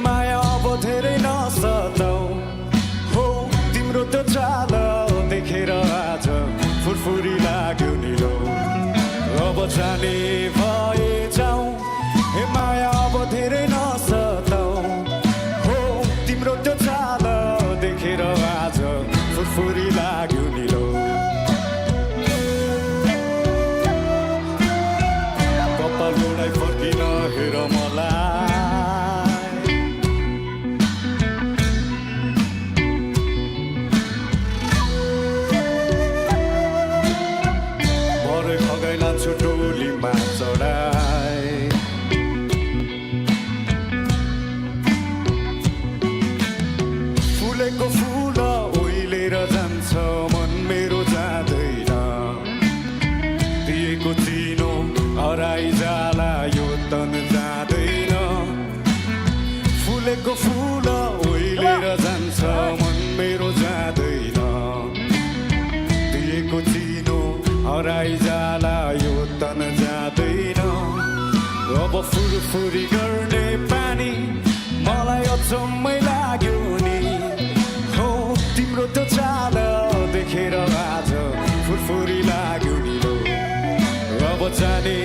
माया अब धेरै नसताऊ हो तिम्रो त्यो चाल देखेर आज फुरफुरी लाग्यो निलो अब जाने भए जाऊ हे माया अब धेरै नसताऊ हो तिम्रो त्यो चाल देखेर आज फुरफुरी लाग्यो निलो कपाल उडाइ फर्किन हेर मलाई टोलीमा चढाए फुलेको फुल ओइलेर जान्छ मन मेरो जाँदैन दिएको चिनो हराइ जाला यो तन जाँदैन फुलेको फुल ओइलेर जान्छ मन मेरो जाँदैन दिएको चिनो हराइ जाला यो तन जाँदैन अब फुरफुरी गर्ने पानी मलाई अचम्मै लाग्यो नि हो तिम्रो त्यो चाल देखेर आज फुरफुरी लाग्यो नि अब जाने